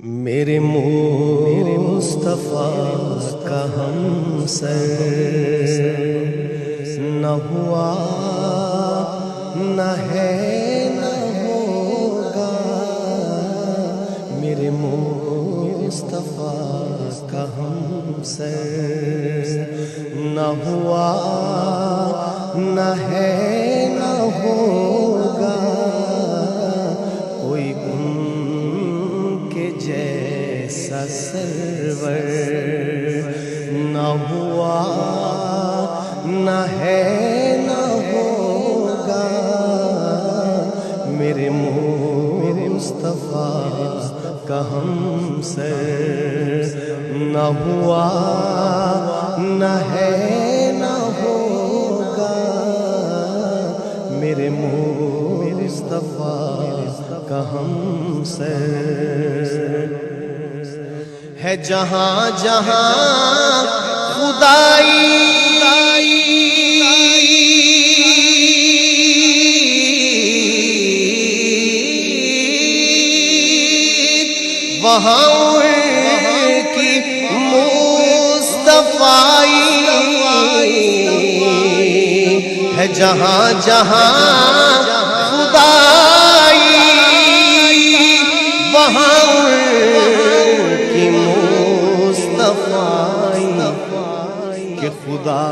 میرے مصطفیٰ کا ہمسر نہ ہوا نہ ہے نہ ہوگا، میرے مصطفیٰ کا ہمسر نہ ہوا نہ ہے نہ ہوگا، کوئی ان کے جیسا سرور نہ ہوا نہ ہے نہ ہوگا، میرے مصطفیٰ کا ہمسر نہ ہوا نہ ہے نہ ہوگا، میرے مصطفیٰ کا ہمسر ہے جہاں جہاں خدائی وہاں کی مصطفائی ہے، جہاں جہاں خدائی وہاں کی مصطفائی، کہ خدا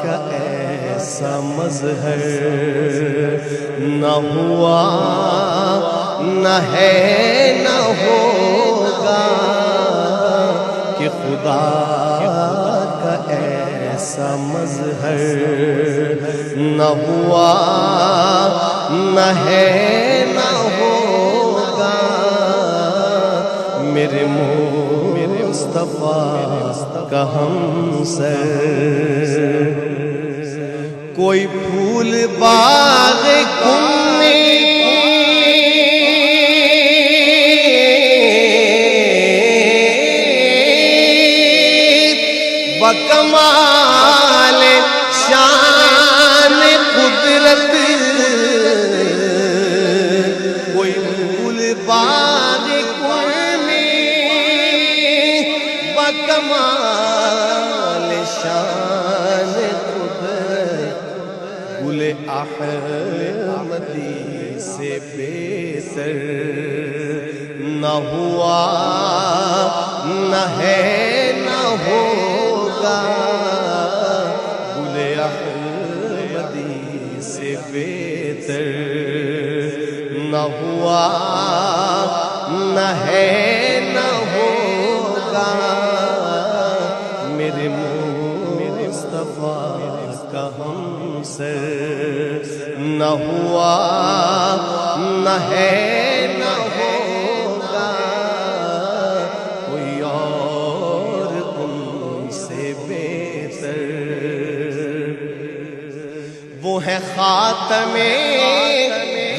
کا ایسا مظہر نہ ہوا نہ ہے نہ ہوگا، کہ خدا کا ایسا مظہر نہ ہوا نہ ہے نہ ہوگا، میرے مصطفیٰ کا ہمسر کوئی پھول باغ کن میں بکمال شان قدرت، کوئی پھول باغ کن میں بکمال شان قدرت، گل احمدی سے بہتر نہ ہوا نہ ہے نہ ہوگا، گل احمدی سے بہتر نہ ہوا نہ ہے نہ ہوگا، میرے مصطفیٰ کا ہمسر نہ ہوا نہ ہے نہ ہوگا، کوئی اور ان سے بہتر، وہ ہے خاتم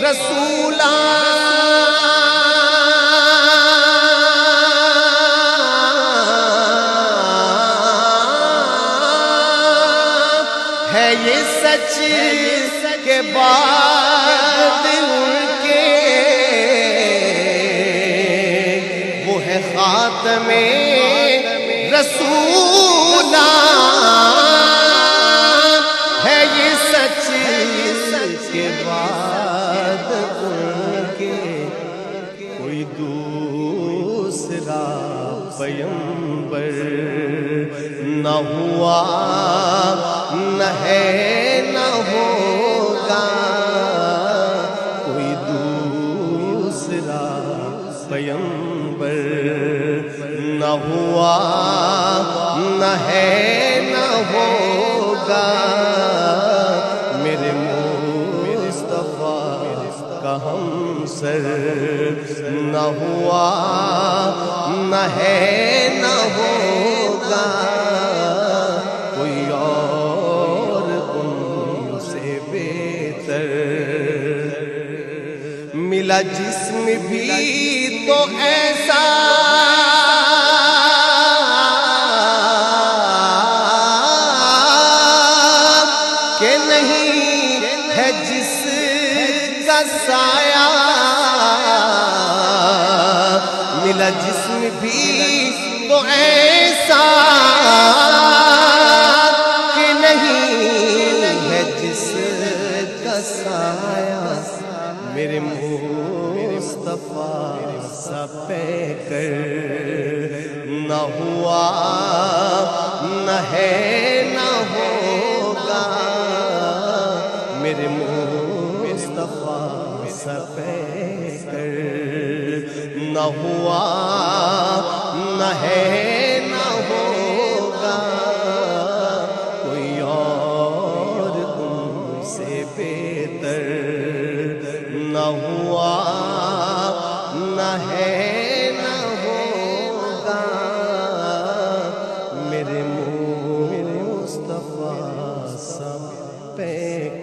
رسولان، ہے یہ سچ کے بعد ان کے، وہ ہے خاتم رسولان، ہے یہ سچ کے بعد ان کے، کوئی دوسرا پیغمبر نہ ہوا نہ ہے نہ ہوگا، کوئی دوسرا پیغمبر نہ ہوا نہ ہے نہ ہوگا، میرے مصطفیٰ کا ہمسر نہ ہوا نہ ہے نہ ہوگا، کوئی اور ان سے بہتر، ملا جسم بھی تو ایسا کہ نہیں ہے جس کا سایہ، ملا جسم بھی تو ایسا کہ نہیں ہے جس کا سایہ میرے مصطفیٰ سا پہ کر نہ ہوا نہ ہے نہ ہوگا میرے مصطفیٰ سا پہ کر نہ ہوا نہ ہے نہ ہوگا کوئی اور تم سے بہتر نہ ہوا نہ ہے نہ ہوگا میرے مصطفیٰ سا پہ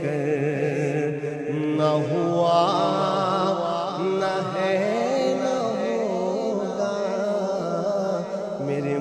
کر نہ ہوا نہ ہے نہ ہوگا میرے